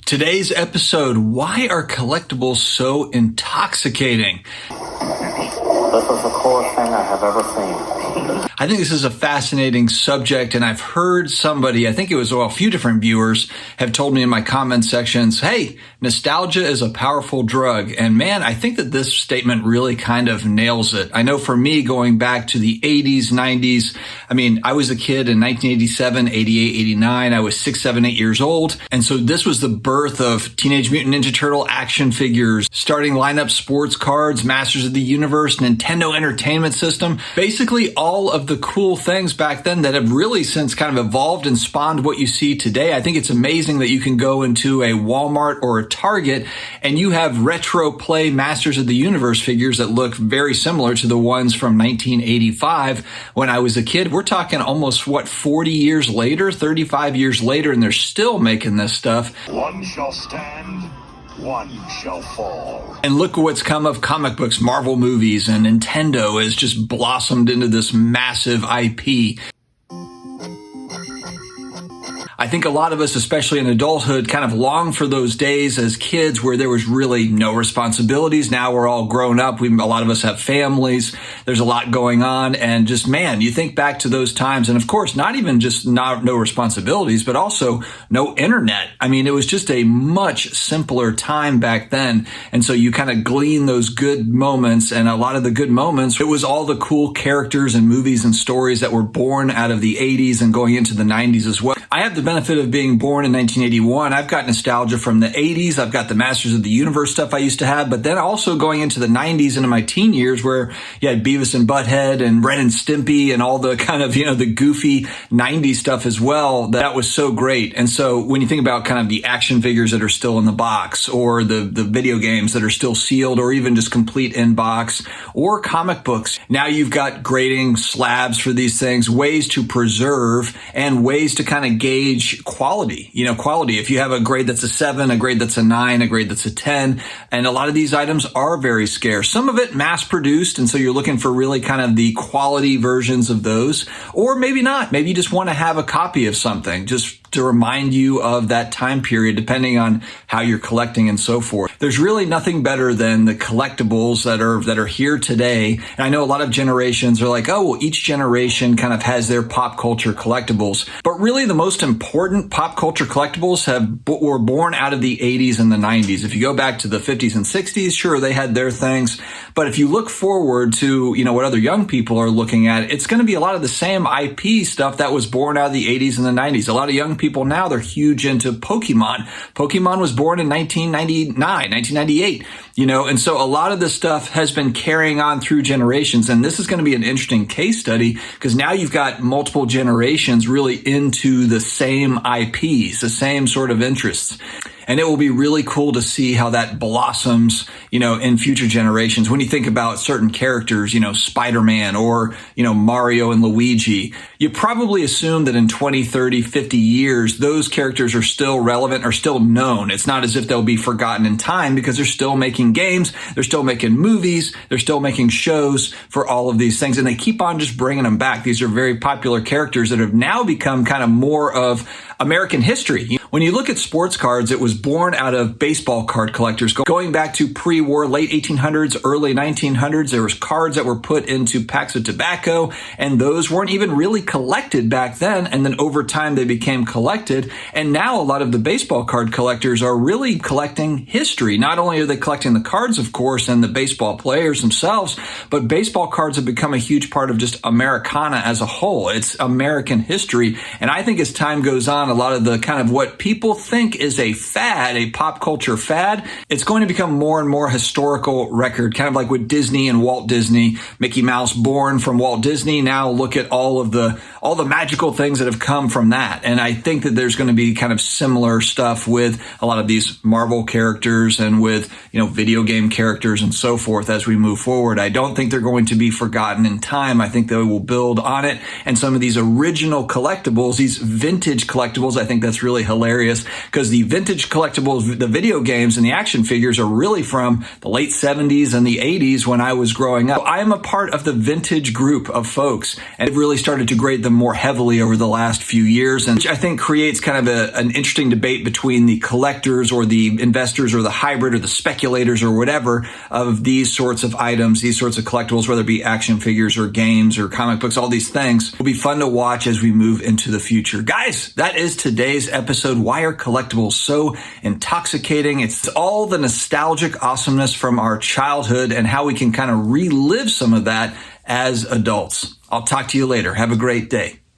Today's episode, why are collectibles so intoxicating? This is the coolest thing I have ever seen. I think this is a fascinating subject, and I've heard somebody, I think it was a few different viewers, have told me in my comment sections, hey, nostalgia is a powerful drug. And man, I think that this statement really kind of nails it. I know for me, going back to the 80s, 90s, I was a kid in 1987, 88, 89. I was 6, 7, 8 years old. And so this was the birth of Teenage Mutant Ninja Turtle action figures, starting lineup sports cards, Masters of the Universe, Nintendo Entertainment System, basically all of the cool things back then that have really since kind of evolved and spawned what you see today. I think it's amazing that you can go into a Walmart or a Target and you have retro play Masters of the Universe figures that look very similar to the ones from 1985 when I was a kid. We're talking almost, 40 years later, 35 years later, and they're still making this stuff. One shall stand, one shall fall. And look what's come of comic books, Marvel movies, and Nintendo has just blossomed into this massive IP. I think a lot of us, especially in adulthood, kind of long for those days as kids where there was really no responsibilities. Now we're all grown up. A lot of us have families. There's a lot going on. And just, man, you think back to those times. And of course, not even just no responsibilities, but also no internet. It was just a much simpler time back then. And so you kind of glean those good moments. And a lot of the good moments, it was all the cool characters and movies and stories that were born out of the 80s and going into the 90s as well. I have the benefit of being born in 1981. I've got nostalgia from the 80s. I've got the Masters of the Universe stuff I used to have, but then also going into the 90s into my teen years where you had Beavis and Butthead and Ren and Stimpy and all the kind of, the goofy 90s stuff as well. That was so great. And so when you think about kind of the action figures that are still in the box or the video games that are still sealed or even just complete in box or comic books, now you've got grading slabs for these things, ways to preserve and ways to kind of gauge quality, quality. If you have a grade that's a 7, a grade that's a 9, a grade that's a 10, and a lot of these items are very scarce. Some of it mass produced, and so you're looking for really kind of the quality versions of those, or maybe not. Maybe you just want to have a copy of something just to remind you of that time period, depending on how you're collecting and so forth. There's really nothing better than the collectibles that are here today. And I know a lot of generations are like, oh, well, each generation kind of has their pop culture collectibles. But really the most important pop culture collectibles were born out of the 80s and the 90s. If you go back to the 50s and 60s, sure, they had their things. But if you look forward to, what other young people are looking at, it's going to be a lot of the same IP stuff that was born out of the 80s and the 90s. A lot of young people now, they're huge into Pokemon. Pokemon was born in 1999, 1998, and so a lot of this stuff has been carrying on through generations. And this is going to be an interesting case study because now you've got multiple generations really into the same IPs, the same sort of interests. And it will be really cool to see how that blossoms, in future generations. When you think about certain characters, Spider-Man or, Mario and Luigi, you probably assume that in 20, 30, 50 years, those characters are still relevant or still known. It's not as if they'll be forgotten in time because they're still making games, they're still making movies, they're still making shows for all of these things. And they keep on just bringing them back. These are very popular characters that have now become kind of more of American history. When you look at sports cards, it was born out of baseball card collectors. Going back to pre-war, late 1800s, early 1900s, there was cards that were put into packs of tobacco, and those weren't even really collected back then. And then over time, they became collected. And now a lot of the baseball card collectors are really collecting history. Not only are they collecting the cards, of course, and the baseball players themselves, but baseball cards have become a huge part of just Americana as a whole. It's American history. And I think as time goes on, a lot of the kind of what people think is a fad, a pop culture fad, it's going to become more and more historical record, kind of like with Disney and Walt Disney, Mickey Mouse born from Walt Disney. Now look at all the magical things that have come from that. And I think that there's going to be kind of similar stuff with a lot of these Marvel characters and with, video game characters and so forth as we move forward. I don't think they're going to be forgotten in time. I think they will build on it. And some of these original collectibles, these vintage collectibles, collectibles. I think that's really hilarious because the vintage collectibles, the video games and the action figures are really from the late 70s and the 80s when I was growing up. I am a part of the vintage group of folks, and I've really started to grade them more heavily over the last few years, and which I think creates kind of an interesting debate between the collectors or the investors or the hybrid or the speculators or whatever of these sorts of items, these sorts of collectibles, whether it be action figures or games or comic books, all these things. Will be fun to watch as we move into the future. Guys, that is today's episode. Why are collectibles so intoxicating? It's all the nostalgic awesomeness from our childhood and how we can kind of relive some of that as adults. I'll talk to you later. Have a great day.